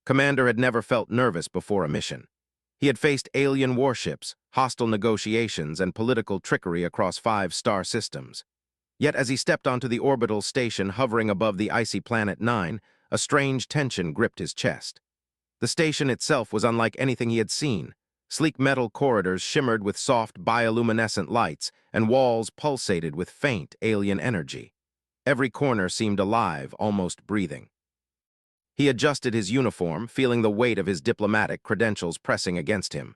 Commander had never felt nervous before a mission. He had faced alien warships, hostile negotiations, and political trickery across 5-star systems. Yet as he stepped onto the orbital station hovering above the icy planet 9, a strange tension gripped his chest. The station itself was unlike anything he had seen. Sleek metal corridors shimmered with soft bioluminescent lights, and walls pulsated with faint alien energy. Every corner seemed alive, almost breathing. He adjusted his uniform, feeling the weight of his diplomatic credentials pressing against him.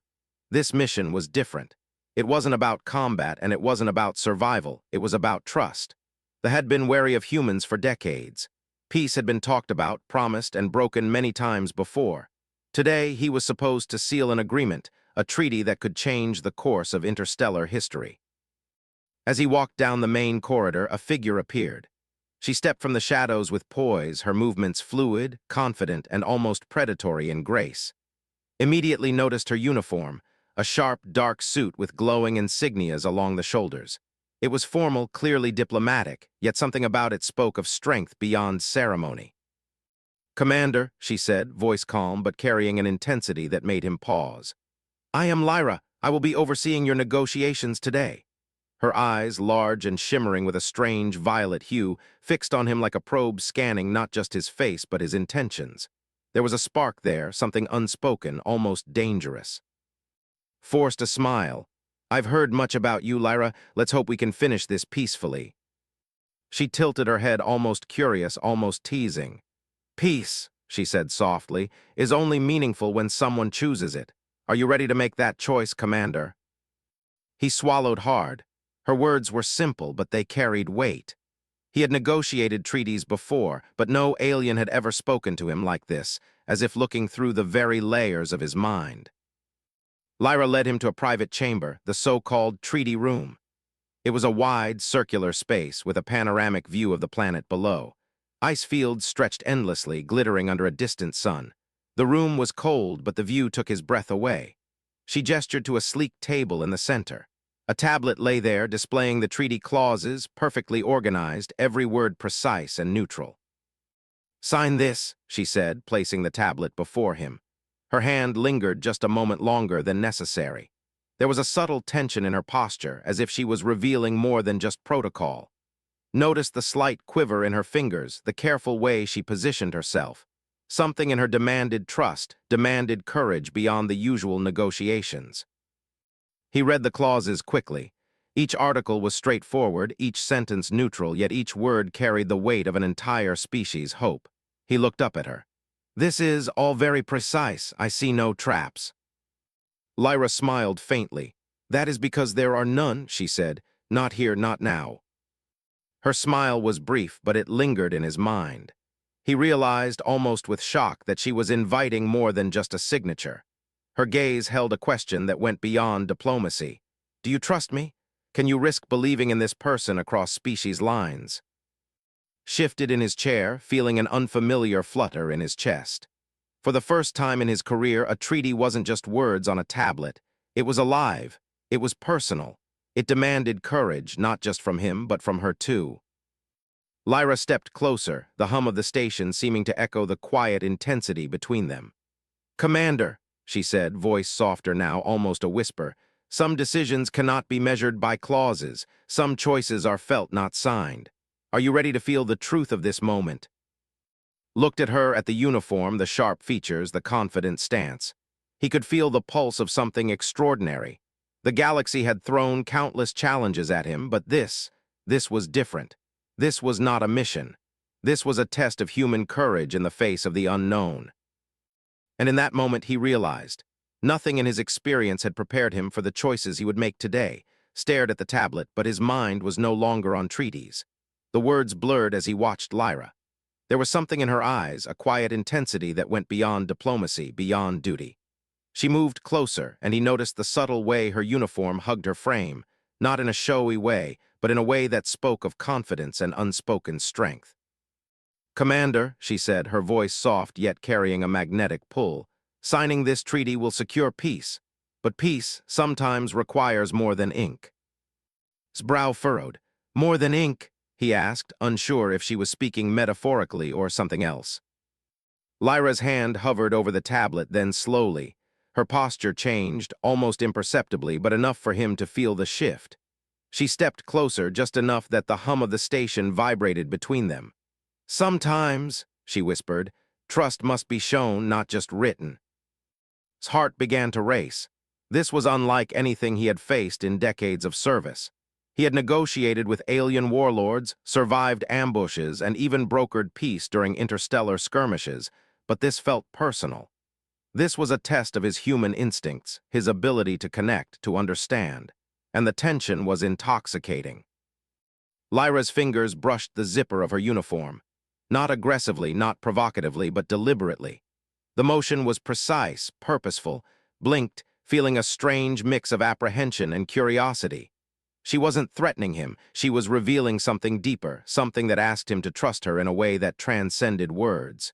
This mission was different. It wasn't about combat, and it wasn't about survival. It was about trust. They had been wary of humans for decades. Peace had been talked about, promised, and broken many times before. Today, he was supposed to seal an agreement, a treaty that could change the course of interstellar history. As he walked down the main corridor, a figure appeared. She stepped from the shadows with poise, her movements fluid, confident, and almost predatory in grace. Immediately noticed her uniform, a sharp, dark suit with glowing insignias along the shoulders. It was formal, clearly diplomatic, yet something about it spoke of strength beyond ceremony. "Commander," she said, voice calm but carrying an intensity that made him pause. "I am Lyra. I will be overseeing your negotiations today." Her eyes, large and shimmering with a strange violet hue, fixed on him like a probe scanning not just his face but his intentions. There was a spark there, something unspoken, almost dangerous. Forced a smile. "I've heard much about you, Lyra. Let's hope we can finish this peacefully." She tilted her head, almost curious, almost teasing. "Peace," she said softly, "is only meaningful when someone chooses it. Are you ready to make that choice, Commander?" He swallowed hard. Her words were simple, but they carried weight. He had negotiated treaties before, but no alien had ever spoken to him like this, as if looking through the very layers of his mind. Lyra led him to a private chamber, the so-called treaty room. It was a wide, circular space with a panoramic view of the planet below. Ice fields stretched endlessly, glittering under a distant sun. The room was cold, but the view took his breath away. She gestured to a sleek table in the center. A tablet lay there, displaying the treaty clauses, perfectly organized, every word precise and neutral. "Sign this," she said, placing the tablet before him. Her hand lingered just a moment longer than necessary. There was a subtle tension in her posture, as if she was revealing more than just protocol. Noticed the slight quiver in her fingers, the careful way she positioned herself. Something in her demanded trust, demanded courage beyond the usual negotiations. He read the clauses quickly. Each article was straightforward, each sentence neutral, yet each word carried the weight of an entire species' hope. He looked up at her. "This is all very precise. I see no traps." Lyra smiled faintly. "That is because there are none," she said. "Not here, not now." Her smile was brief, but it lingered in his mind. He realized, almost with shock, that she was inviting more than just a signature. Her gaze held a question that went beyond diplomacy. "Do you trust me? Can you risk believing in this person across species lines?" Shifted in his chair, feeling an unfamiliar flutter in his chest. For the first time in his career, a treaty wasn't just words on a tablet. It was alive. It was personal. It demanded courage, not just from him, but from her too. Lyra stepped closer, the hum of the station seeming to echo the quiet intensity between them. "Commander," she said, voice softer now, almost a whisper, "some decisions cannot be measured by clauses. Some choices are felt, not signed. Are you ready to feel the truth of this moment?" Looked at her, at the uniform, the sharp features, the confident stance. He could feel the pulse of something extraordinary. The galaxy had thrown countless challenges at him, but this was different. This was not a mission. This was a test of human courage in the face of the unknown. And in that moment he realized, nothing in his experience had prepared him for the choices he would make today. Stared at the tablet, but his mind was no longer on treaties. The words blurred as he watched Lyra. There was something in her eyes, a quiet intensity that went beyond diplomacy, beyond duty. She moved closer, and he noticed the subtle way her uniform hugged her frame, not in a showy way, but in a way that spoke of confidence and unspoken strength. "Commander," she said, her voice soft yet carrying a magnetic pull, "signing this treaty will secure peace, but peace sometimes requires more than ink." His brow furrowed. "More than ink?" he asked, unsure if she was speaking metaphorically or something else. Lyra's hand hovered over the tablet, then slowly. Her posture changed, almost imperceptibly, but enough for him to feel the shift. She stepped closer, just enough that the hum of the station vibrated between them. "Sometimes," she whispered, "trust must be shown, not just written." His heart began to race. This was unlike anything he had faced in decades of service. He had negotiated with alien warlords, survived ambushes, and even brokered peace during interstellar skirmishes, but this felt personal. This was a test of his human instincts, his ability to connect, to understand, and the tension was intoxicating. Lyra's fingers brushed the zipper of her uniform, not aggressively, not provocatively, but deliberately. The motion was precise, purposeful, blinked, feeling a strange mix of apprehension and curiosity. She wasn't threatening him, she was revealing something deeper, something that asked him to trust her in a way that transcended words.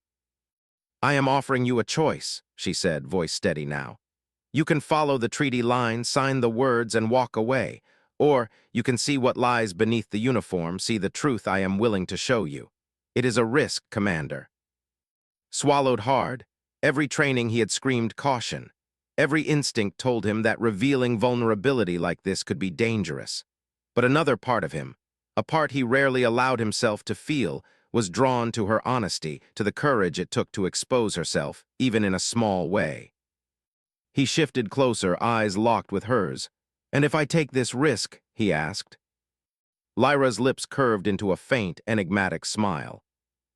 "I am offering you a choice," she said, voice steady now. "You can follow the treaty line, sign the words, and walk away. Or you can see what lies beneath the uniform, see the truth I am willing to show you. It is a risk, Commander." Swallowed hard, every training he had screamed caution. Every instinct told him that revealing vulnerability like this could be dangerous. But another part of him, a part he rarely allowed himself to feel, was drawn to her honesty, to the courage it took to expose herself, even in a small way. He shifted closer, eyes locked with hers. "And if I take this risk?" he asked. Lyra's lips curved into a faint, enigmatic smile.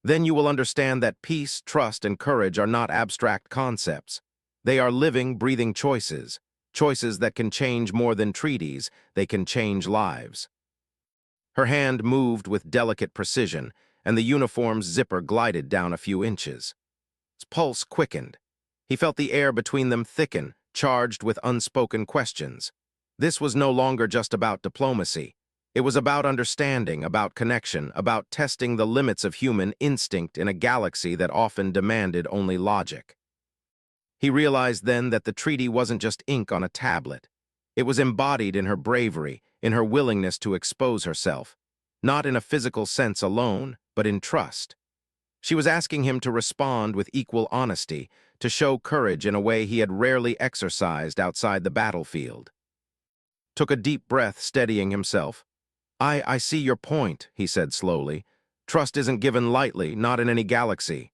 "Then you will understand that peace, trust, and courage are not abstract concepts. They are living, breathing choices, choices that can change more than treaties, they can change lives." Her hand moved with delicate precision, and the uniform's zipper glided down a few inches. His pulse quickened. He felt the air between them thicken, charged with unspoken questions. This was no longer just about diplomacy. It was about understanding, about connection, about testing the limits of human instinct in a galaxy that often demanded only logic. He realized then that the treaty wasn't just ink on a tablet. It was embodied in her bravery, in her willingness to expose herself, not in a physical sense alone, but in trust. She was asking him to respond with equal honesty, to show courage in a way he had rarely exercised outside the battlefield. Took a deep breath, steadying himself. I see your point," he said slowly. "Trust isn't given lightly, not in any galaxy."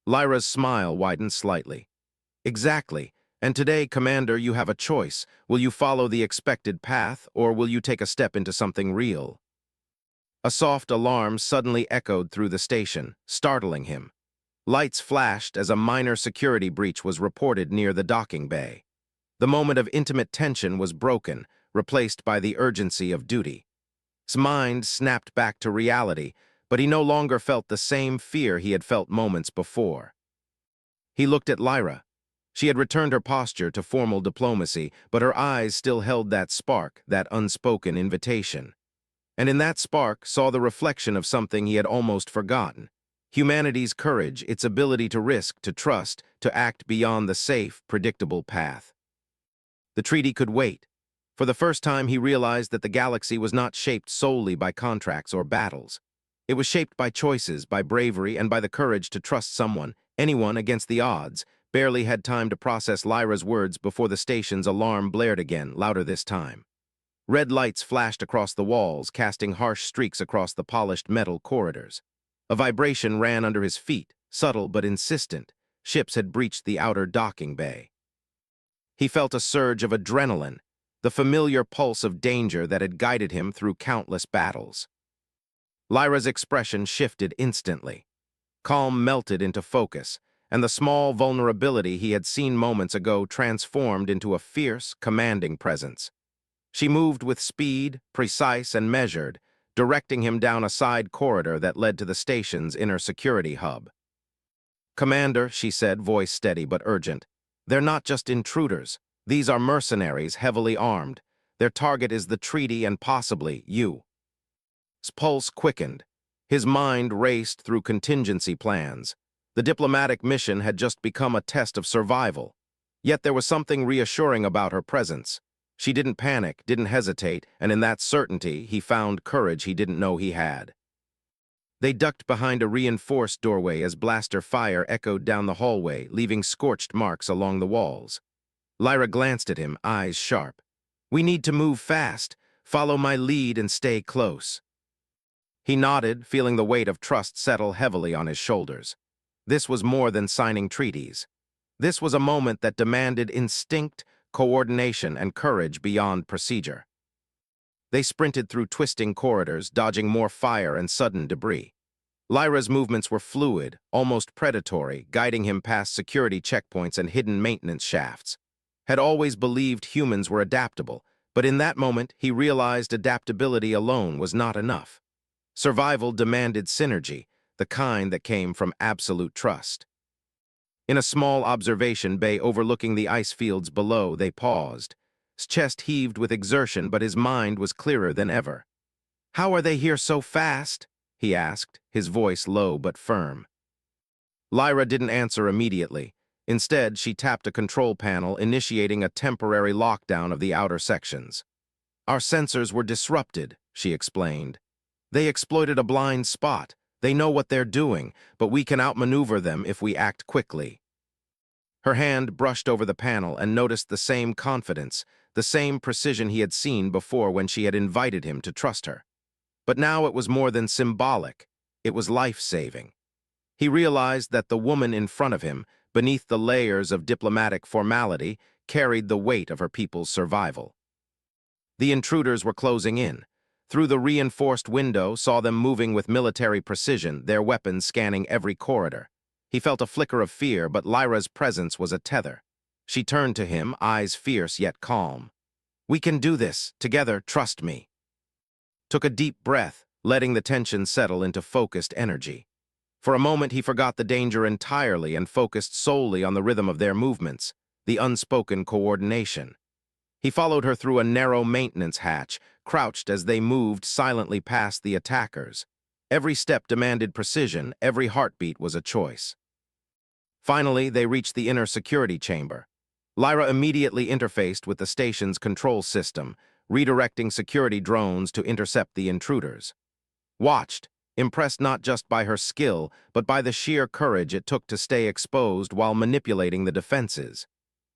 Lyra's smile widened slightly. "Exactly. And today, Commander, you have a choice. Will you follow the expected path, or will you take a step into something real?" A soft alarm suddenly echoed through the station, startling him. Lights flashed as a minor security breach was reported near the docking bay. The moment of intimate tension was broken, replaced by the urgency of duty. His mind snapped back to reality, but he no longer felt the same fear he had felt moments before. He looked at Lyra. She had returned her posture to formal diplomacy, but her eyes still held that spark, that unspoken invitation. And in that spark saw the reflection of something he had almost forgotten. Humanity's courage, its ability to risk, to trust, to act beyond the safe, predictable path. The treaty could wait. For the first time, he realized that the galaxy was not shaped solely by contracts or battles. It was shaped by choices, by bravery, and by the courage to trust someone, anyone against the odds. Barely had time to process Lyra's words before the station's alarm blared again, louder this time. Red lights flashed across the walls, casting harsh streaks across the polished metal corridors. A vibration ran under his feet, subtle but insistent. Ships had breached the outer docking bay. He felt a surge of adrenaline, the familiar pulse of danger that had guided him through countless battles. Lyra's expression shifted instantly. Calm melted into focus, and the small vulnerability he had seen moments ago transformed into a fierce, commanding presence. She moved with speed, precise and measured, directing him down a side corridor that led to the station's inner security hub. "Commander," she said, voice steady but urgent, "they're not just intruders. These are mercenaries, heavily armed. Their target is the treaty and possibly you." His pulse quickened. His mind raced through contingency plans. The diplomatic mission had just become a test of survival. Yet there was something reassuring about her presence. She didn't panic, didn't hesitate, and in that certainty he found courage he didn't know he had. They ducked behind a reinforced doorway as blaster fire echoed down the hallway, leaving scorched marks along the walls. Lyra glanced at him, eyes sharp. "We need to move fast. Follow my lead and stay close." He nodded, feeling the weight of trust settle heavily on his shoulders. This was more than signing treaties. This was a moment that demanded instinct, coordination, and courage beyond procedure. They sprinted through twisting corridors, dodging more fire and sudden debris. Lyra's movements were fluid, almost predatory, guiding him past security checkpoints and hidden maintenance shafts. Had always believed humans were adaptable, but in that moment he realized adaptability alone was not enough. Survival demanded synergy, the kind that came from absolute trust. In a small observation bay overlooking the ice fields below, they paused. His chest heaved with exertion, but his mind was clearer than ever. "How are they here so fast?" he asked, his voice low but firm. Lyra didn't answer immediately. Instead, she tapped a control panel, initiating a temporary lockdown of the outer sections. "Our sensors were disrupted," she explained. "They exploited a blind spot. They know what they're doing, but we can outmaneuver them if we act quickly." Her hand brushed over the panel and noticed the same confidence, the same precision he had seen before when she had invited him to trust her. But now it was more than symbolic. It was life-saving. He realized that the woman in front of him, beneath the layers of diplomatic formality, carried the weight of her people's survival. The intruders were closing in. Through the reinforced window, saw them moving with military precision, their weapons scanning every corridor. He felt a flicker of fear, but Lyra's presence was a tether. She turned to him, eyes fierce yet calm. "We can do this, together, trust me." Took a deep breath, letting the tension settle into focused energy. For a moment he forgot the danger entirely and focused solely on the rhythm of their movements, the unspoken coordination. He followed her through a narrow maintenance hatch, crouched as they moved silently past the attackers. Every step demanded precision, every heartbeat was a choice. Finally, they reached the inner security chamber. Lyra immediately interfaced with the station's control system, redirecting security drones to intercept the intruders. Watched, impressed not just by her skill, but by the sheer courage it took to stay exposed while manipulating the defenses.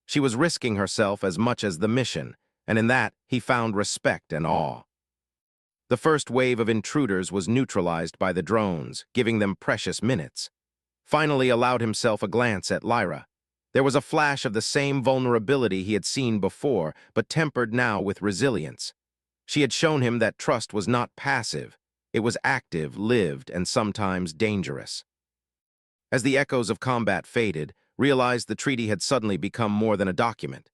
She was risking herself as much as the mission, and in that he found respect and awe. The first wave of intruders was neutralized by the drones, giving them precious minutes. Finally allowed himself a glance at Lyra. There was a flash of the same vulnerability he had seen before, but tempered now with resilience. She had shown him that trust was not passive. It was active, lived, and sometimes dangerous. As the echoes of combat faded, realized the treaty had suddenly become more than a document.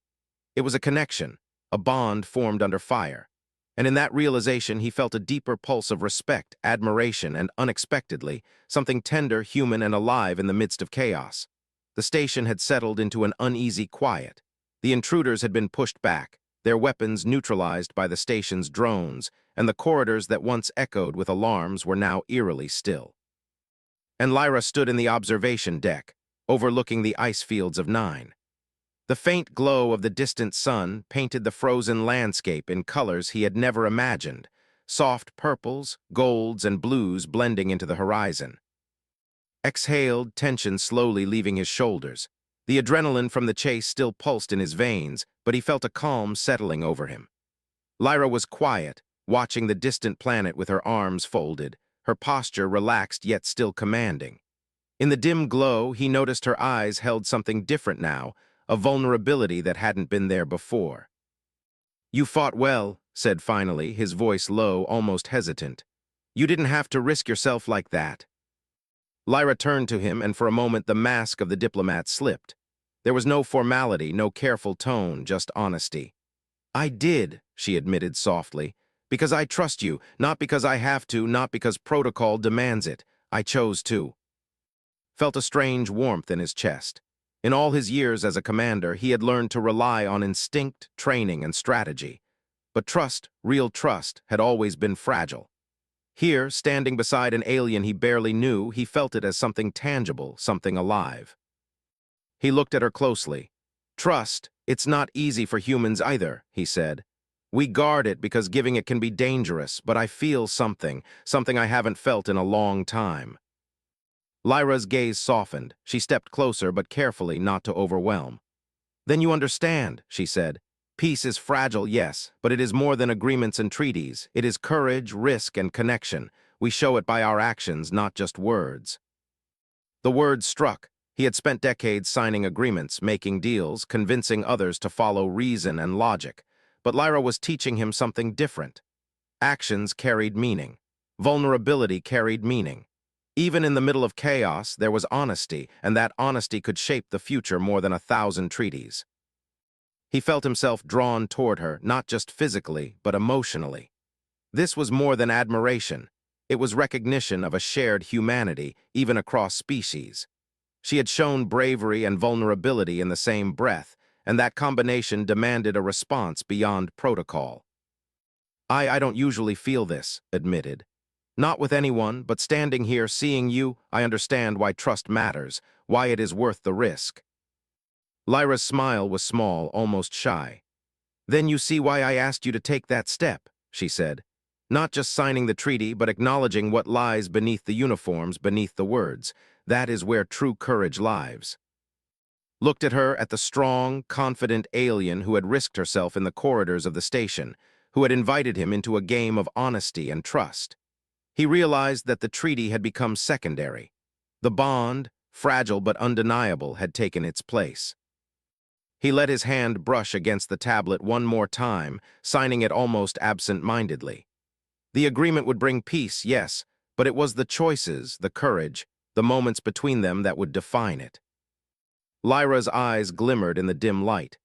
It was a connection, a bond formed under fire. And in that realization he felt a deeper pulse of respect, admiration, and unexpectedly, something tender, human, and alive in the midst of chaos. The station had settled into an uneasy quiet. The intruders had been pushed back, their weapons neutralized by the station's drones, and the corridors that once echoed with alarms were now eerily still. And Lyra stood in the observation deck, overlooking the ice fields of Nine. The faint glow of the distant sun painted the frozen landscape in colors he had never imagined, soft purples, golds, and blues blending into the horizon. Exhaled, tension slowly leaving his shoulders. The adrenaline from the chase still pulsed in his veins, but he felt a calm settling over him. Lyra was quiet, watching the distant planet with her arms folded, her posture relaxed yet still commanding. In the dim glow, he noticed her eyes held something different now, a vulnerability that hadn't been there before. "You fought well," said finally, his voice low, almost hesitant. "You didn't have to risk yourself like that." Lyra turned to him, and for a moment the mask of the diplomat slipped. There was no formality, no careful tone, just honesty. "I did," she admitted softly, "because I trust you, not because I have to, not because protocol demands it. I chose to." Felt a strange warmth in his chest. In all his years as a commander, he had learned to rely on instinct, training, and strategy. But trust, real trust, had always been fragile. Here, standing beside an alien he barely knew, he felt it as something tangible, something alive. He looked at her closely. "Trust, it's not easy for humans either," he said. We guard it because giving it can be dangerous, but I feel something I haven't felt in a long time. Lyra's gaze softened. She stepped closer, but carefully, not to overwhelm. Then you understand, she said. Peace is fragile, yes, but it is more than agreements and treaties. It is courage, risk, and connection. We show it by our actions, not just words. The words struck. He had spent decades signing agreements, making deals, convincing others to follow reason and logic. But Lyra was teaching him something different. Actions carried meaning. Vulnerability carried meaning. Even in the middle of chaos, there was honesty, and that honesty could shape the future more than 1,000 treaties. He felt himself drawn toward her, not just physically, but emotionally. This was more than admiration. It was recognition of a shared humanity, even across species. She had shown bravery and vulnerability in the same breath, and that combination demanded a response beyond protocol. I don't usually feel this, admitted. Not with anyone, but standing here seeing you, I understand why trust matters, why it is worth the risk. Lyra's smile was small, almost shy. Then you see why I asked you to take that step, she said. Not just signing the treaty, but acknowledging what lies beneath the uniforms, beneath the words. That is where true courage lies. Looked at her, at the strong, confident alien who had risked herself in the corridors of the station, who had invited him into a game of honesty and trust. He realized that the treaty had become secondary. The bond, fragile but undeniable, had taken its place. He let his hand brush against the tablet one more time, signing it almost absent-mindedly. The agreement would bring peace, yes, but it was the choices, the courage, the moments between them that would define it. Lyra's eyes glimmered in the dim light.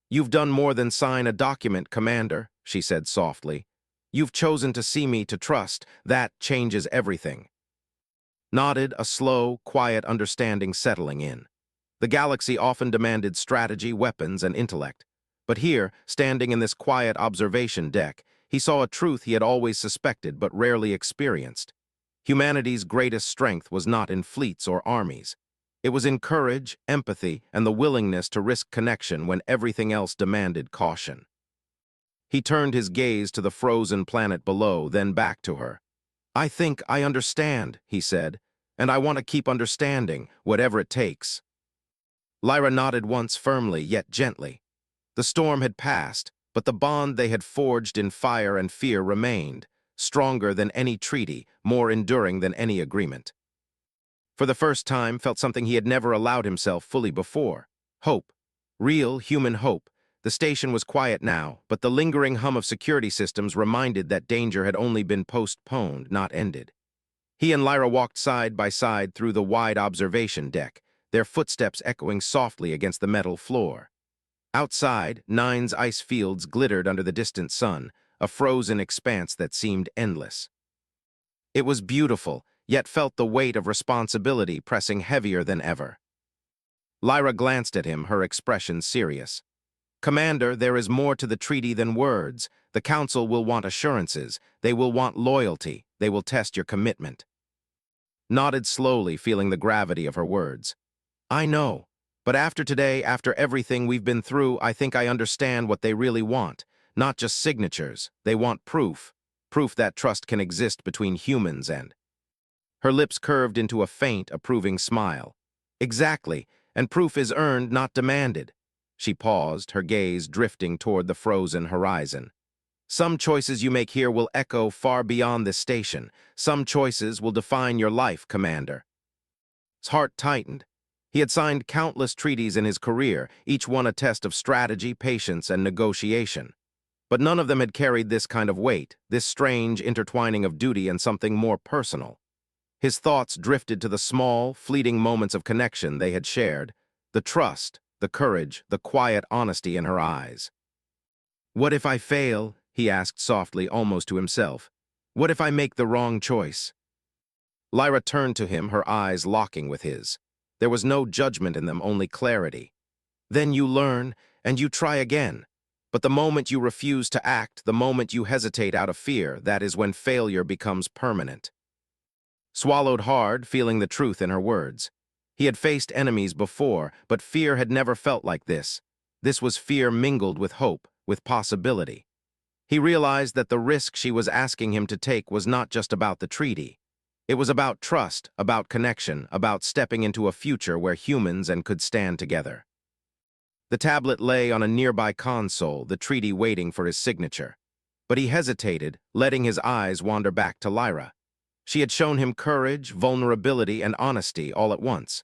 You've done more than sign a document, Commander, she said softly. You've chosen to see me, to trust. That changes everything. Nodded, a slow, quiet understanding settling in. The galaxy often demanded strategy, weapons, and intellect. But here, standing in this quiet observation deck, he saw a truth he had always suspected but rarely experienced. Humanity's greatest strength was not in fleets or armies. It was in courage, empathy, and the willingness to risk connection when everything else demanded caution. He turned his gaze to the frozen planet below, then back to her. I think I understand, he said, and I want to keep understanding, whatever it takes. Lyra nodded once firmly, yet gently. The storm had passed, but the bond they had forged in fire and fear remained, stronger than any treaty, more enduring than any agreement. For the first time, felt something he had never allowed himself fully before. Hope. Real, human hope. The station was quiet now, but the lingering hum of security systems reminded that danger had only been postponed, not ended. He and Lyra walked side by side through the wide observation deck, their footsteps echoing softly against the metal floor. Outside, Nine's ice fields glittered under the distant sun, a frozen expanse that seemed endless. It was beautiful, yet felt the weight of responsibility pressing heavier than ever. Lyra glanced at him, her expression serious. Commander, there is more to the treaty than words. The Council will want assurances. They will want loyalty. They will test your commitment. Nodded slowly, feeling the gravity of her words. I know, but after today, after everything we've been through, I think I understand what they really want. Not just signatures. They want proof. Proof that trust can exist between humans and... Her lips curved into a faint, approving smile. Exactly, and proof is earned, not demanded. She paused, her gaze drifting toward the frozen horizon. Some choices you make here will echo far beyond this station. Some choices will define your life, Commander. His heart tightened. He had signed countless treaties in his career, each one a test of strategy, patience, and negotiation. But none of them had carried this kind of weight, this strange intertwining of duty and something more personal. His thoughts drifted to the small, fleeting moments of connection they had shared, the trust, the courage, the quiet honesty in her eyes. What if I fail? He asked softly, almost to himself. What if I make the wrong choice? Lyra turned to him, her eyes locking with his. There was no judgment in them, only clarity. Then you learn, and you try again. But the moment you refuse to act, the moment you hesitate out of fear, that is when failure becomes permanent. Swallowed hard, feeling the truth in her words. He had faced enemies before, but fear had never felt like this. This was fear mingled with hope, with possibility. He realized that the risk she was asking him to take was not just about the treaty. It was about trust, about connection, about stepping into a future where humans could stand together. The tablet lay on a nearby console, the treaty waiting for his signature. But he hesitated, letting his eyes wander back to Lyra. She had shown him courage, vulnerability, and honesty all at once.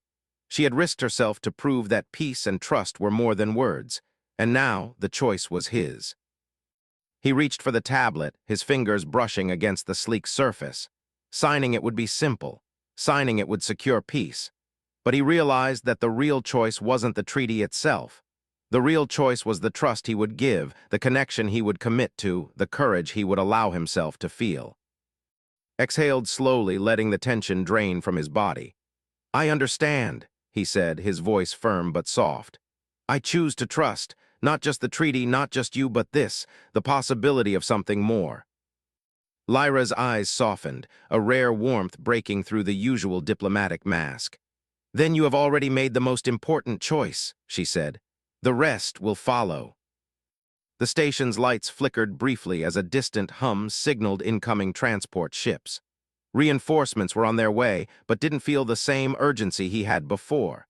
She had risked herself to prove that peace and trust were more than words, and now the choice was his. He reached for the tablet, his fingers brushing against the sleek surface. Signing it would be simple. Signing it would secure peace. But he realized that the real choice wasn't the treaty itself. The real choice was the trust he would give, the connection he would commit to, the courage he would allow himself to feel. Exhaled slowly, letting the tension drain from his body. "I understand," he said, his voice firm but soft. "I choose to trust, not just the treaty, not just you, but this, the possibility of something more." Lyra's eyes softened, a rare warmth breaking through the usual diplomatic mask. "Then you have already made the most important choice," she said. "The rest will follow." The station's lights flickered briefly as a distant hum signaled incoming transport ships. Reinforcements were on their way, but didn't feel the same urgency he had before.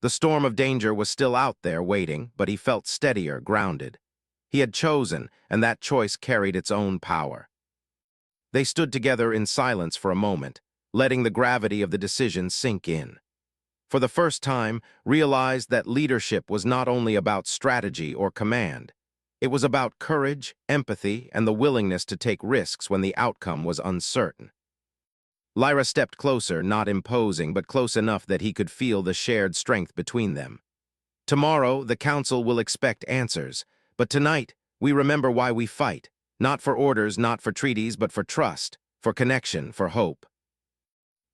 The storm of danger was still out there waiting, but he felt steadier, grounded. He had chosen, and that choice carried its own power. They stood together in silence for a moment, letting the gravity of the decision sink in. For the first time, realized that leadership was not only about strategy or command. It was about courage, empathy, and the willingness to take risks when the outcome was uncertain. Lyra stepped closer, not imposing, but close enough that he could feel the shared strength between them. "Tomorrow, the Council will expect answers, but tonight, we remember why we fight, not for orders, not for treaties, but for trust, for connection, for hope."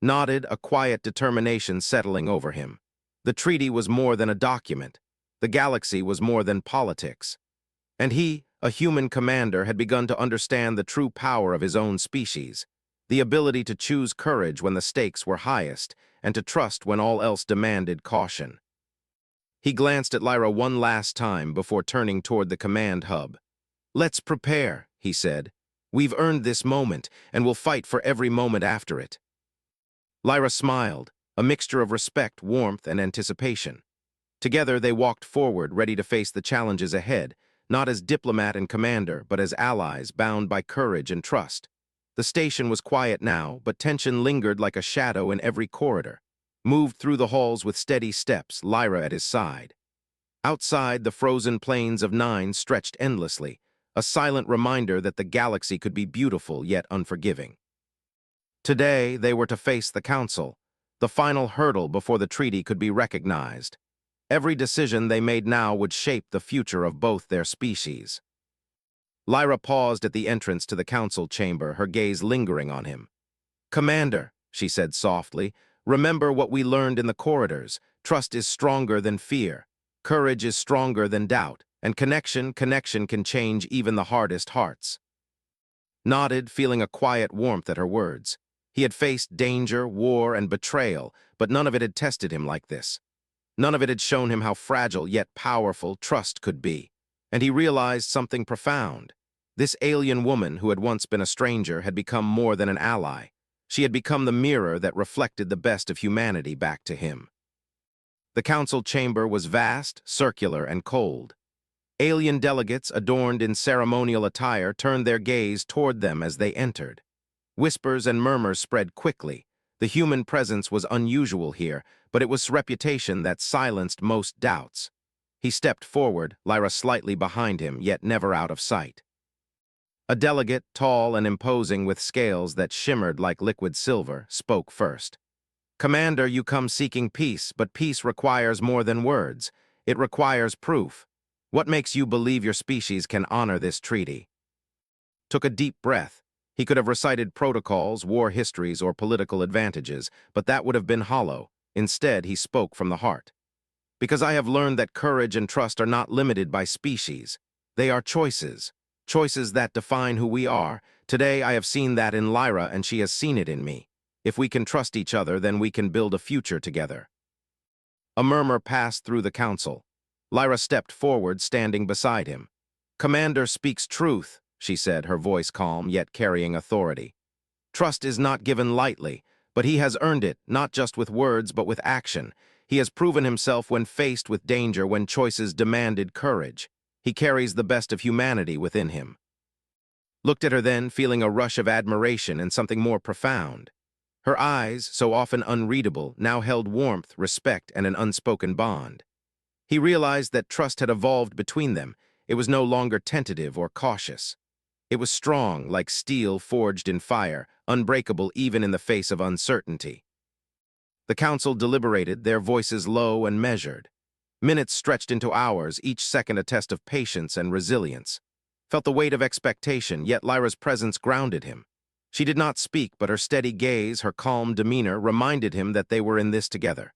Nodded, a quiet determination settling over him. The treaty was more than a document. The galaxy was more than politics. And he, a human commander, had begun to understand the true power of his own species, the ability to choose courage when the stakes were highest, and to trust when all else demanded caution. He glanced at Lyra one last time before turning toward the command hub. "Let's prepare," he said. "We've earned this moment, and we'll fight for every moment after it." Lyra smiled, a mixture of respect, warmth, and anticipation. Together they walked forward, ready to face the challenges ahead, not as diplomat and commander, but as allies bound by courage and trust. The station was quiet now, but tension lingered like a shadow in every corridor. Moved through the halls with steady steps, Lyra at his side. Outside, the frozen plains of Nine stretched endlessly, a silent reminder that the galaxy could be beautiful yet unforgiving. Today, they were to face the Council, the final hurdle before the treaty could be recognized. Every decision they made now would shape the future of both their species. Lyra paused at the entrance to the council chamber, her gaze lingering on him. "Commander," she said softly, "remember what we learned in the corridors. Trust is stronger than fear. Courage is stronger than doubt. And connection can change even the hardest hearts." Nodded, feeling a quiet warmth at her words. He had faced danger, war, and betrayal, but none of it had tested him like this. None of it had shown him how fragile yet powerful trust could be. And he realized something profound. This alien woman who had once been a stranger had become more than an ally. She had become the mirror that reflected the best of humanity back to him. The council chamber was vast, circular, and cold. Alien delegates, adorned in ceremonial attire, turned their gaze toward them as they entered. Whispers and murmurs spread quickly. The human presence was unusual here, but it was reputation that silenced most doubts. He stepped forward, Lyra slightly behind him, yet never out of sight. A delegate, tall and imposing with scales that shimmered like liquid silver, spoke first. "Commander, you come seeking peace, but peace requires more than words. It requires proof. What makes you believe your species can honor this treaty?" Took a deep breath. He could have recited protocols, war histories, or political advantages, but that would have been hollow. Instead, he spoke from the heart. "Because I have learned that courage and trust are not limited by species. They are choices. Choices that define who we are. Today, I have seen that in Lyra, and she has seen it in me. If we can trust each other, then we can build a future together." A murmur passed through the council. Lyra stepped forward, standing beside him. "Commander speaks truth," she said, her voice calm yet carrying authority. Trust is not given lightly, but he has earned it, not just with words but with action. He has proven himself when faced with danger, when choices demanded courage. He carries the best of humanity within him. Looked at her then, feeling a rush of admiration and something more profound. Her eyes, so often unreadable, now held warmth, respect, and an unspoken bond. He realized that trust had evolved between them. It was no longer tentative or cautious. It was strong, like steel forged in fire, unbreakable even in the face of uncertainty. The council deliberated, their voices low and measured. Minutes stretched into hours, each second a test of patience and resilience. Felt the weight of expectation, yet Lyra's presence grounded him. She did not speak, but her steady gaze, her calm demeanor, reminded him that they were in this together.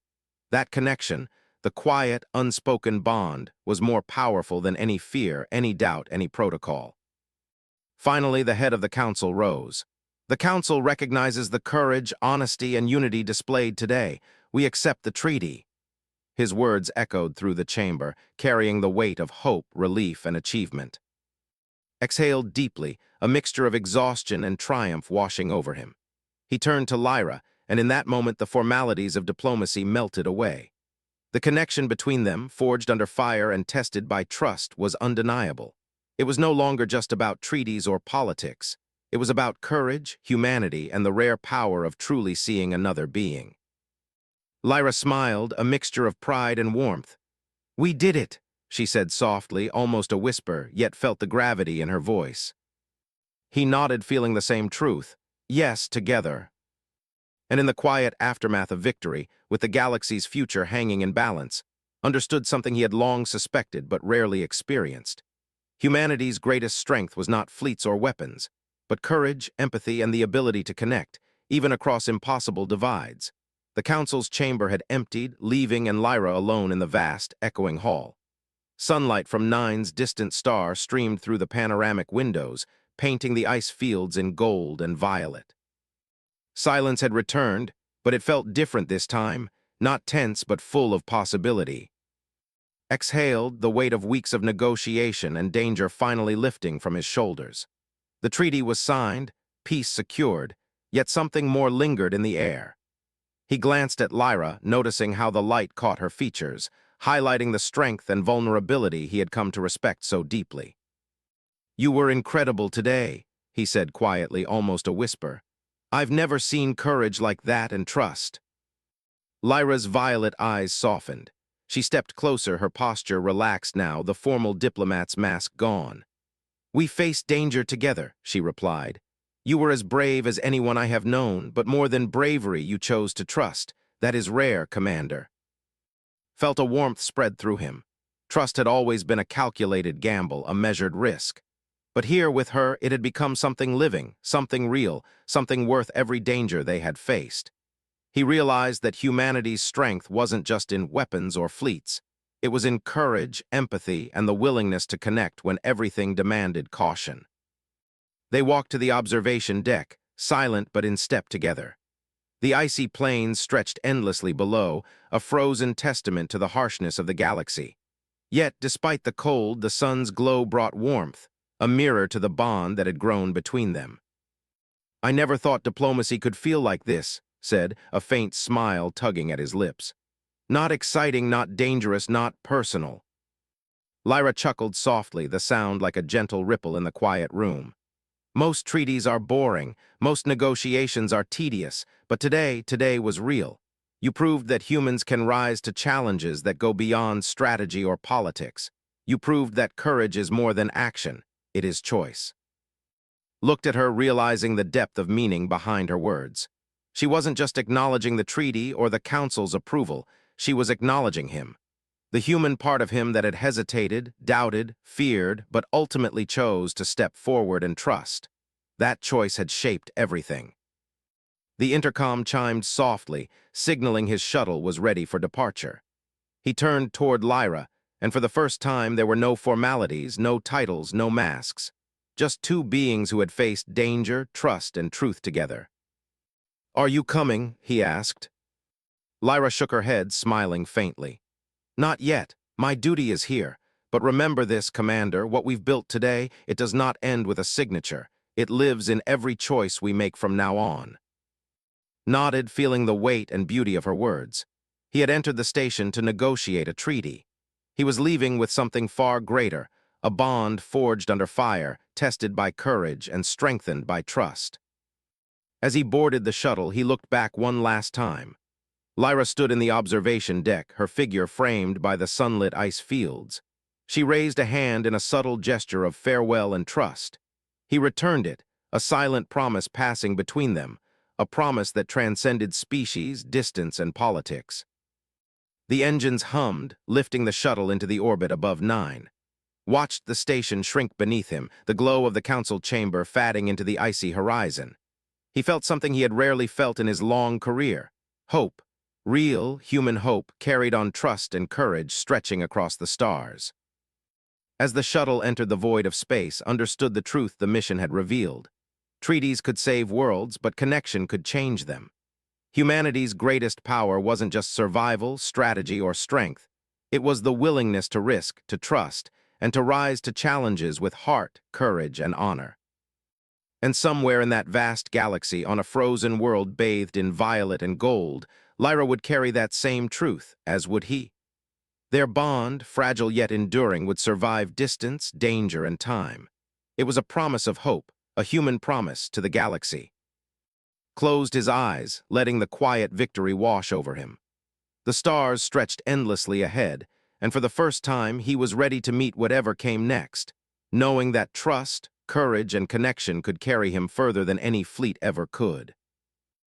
That connection, the quiet, unspoken bond, was more powerful than any fear, any doubt, any protocol. Finally, the head of the council rose. The council recognizes the courage, honesty, and unity displayed today. We accept the treaty. His words echoed through the chamber, carrying the weight of hope, relief, and achievement. Exhaled deeply, a mixture of exhaustion and triumph washing over him. He turned to Lyra, and in that moment the formalities of diplomacy melted away. The connection between them, forged under fire and tested by trust, was undeniable. It was no longer just about treaties or politics. It was about courage, humanity, and the rare power of truly seeing another being. Lyra smiled, a mixture of pride and warmth. "We did it," she said softly, almost a whisper, yet felt the gravity in her voice. He nodded, feeling the same truth. Yes, together. And in the quiet aftermath of victory, with the galaxy's future hanging in balance, understood something he had long suspected but rarely experienced. Humanity's greatest strength was not fleets or weapons, but courage, empathy, and the ability to connect, even across impossible divides. The council's chamber had emptied, leaving and Lyra alone in the vast, echoing hall. Sunlight from Nine's distant star streamed through the panoramic windows, painting the ice fields in gold and violet. Silence had returned, but it felt different this time, not tense but full of possibility. Exhaled, the weight of weeks of negotiation and danger finally lifting from his shoulders. The treaty was signed, peace secured, yet something more lingered in the air. He glanced at Lyra, noticing how the light caught her features, highlighting the strength and vulnerability he had come to respect so deeply. "You were incredible today," he said quietly, almost a whisper. "I've never seen courage like that and trust." Lyra's violet eyes softened. She stepped closer, her posture relaxed now, the formal diplomat's mask gone. "We faced danger together," she replied. "You were as brave as anyone I have known, but more than bravery, you chose to trust. That is rare, Commander." Felt a warmth spread through him. Trust had always been a calculated gamble, a measured risk. But here, with her, it had become something living, something real, something worth every danger they had faced. He realized that humanity's strength wasn't just in weapons or fleets. It was in courage, empathy, and the willingness to connect when everything demanded caution. They walked to the observation deck, silent but in step together. The icy plains stretched endlessly below, a frozen testament to the harshness of the galaxy. Yet, despite the cold, the sun's glow brought warmth, a mirror to the bond that had grown between them. "I never thought diplomacy could feel like this," said, a faint smile tugging at his lips. "Not exciting, not dangerous, not personal." Lyra chuckled softly, the sound like a gentle ripple in the quiet room. "Most treaties are boring, most negotiations are tedious, but today was real. You proved that humans can rise to challenges that go beyond strategy or politics. You proved that courage is more than action, it is choice." Looked at her, realizing the depth of meaning behind her words. She wasn't just acknowledging the treaty or the council's approval, she was acknowledging him. The human part of him that had hesitated, doubted, feared, but ultimately chose to step forward and trust. That choice had shaped everything. The intercom chimed softly, signaling his shuttle was ready for departure. He turned toward Lyra, and for the first time there were no formalities, no titles, no masks. Just two beings who had faced danger, trust, and truth together. "Are you coming?" he asked. Lyra shook her head, smiling faintly. "Not yet. My duty is here, But remember this, Commander, what we've built today, it does not end with a signature. It lives in every choice we make from now on. Nodded, feeling the weight and beauty of her words. He had entered the station to negotiate a treaty. He was leaving with something far greater, a bond forged under fire, tested by courage and strengthened by trust. As he boarded the shuttle, he looked back one last time. Lyra stood in the observation deck, her figure framed by the sunlit ice fields. She raised a hand in a subtle gesture of farewell and trust. He returned it, a silent promise passing between them, a promise that transcended species, distance, and politics. The engines hummed, lifting the shuttle into the orbit above 9. Watched the station shrink beneath him, the glow of the council chamber fading into the icy horizon. He felt something he had rarely felt in his long career. Hope. Real, human hope carried on trust and courage stretching across the stars. As the shuttle entered the void of space, understood the truth the mission had revealed. Treaties could save worlds, but connection could change them. Humanity's greatest power wasn't just survival, strategy, or strength. It was the willingness to risk, to trust, and to rise to challenges with heart, courage, and honor. And somewhere in that vast galaxy, on a frozen world bathed in violet and gold, Lyra would carry that same truth, as would he. Their bond, fragile yet enduring, would survive distance, danger, and time. It was a promise of hope, a human promise to the galaxy. Closed his eyes, letting the quiet victory wash over him. The stars stretched endlessly ahead, and for the first time he was ready to meet whatever came next, knowing that trust, courage, and connection could carry him further than any fleet ever could.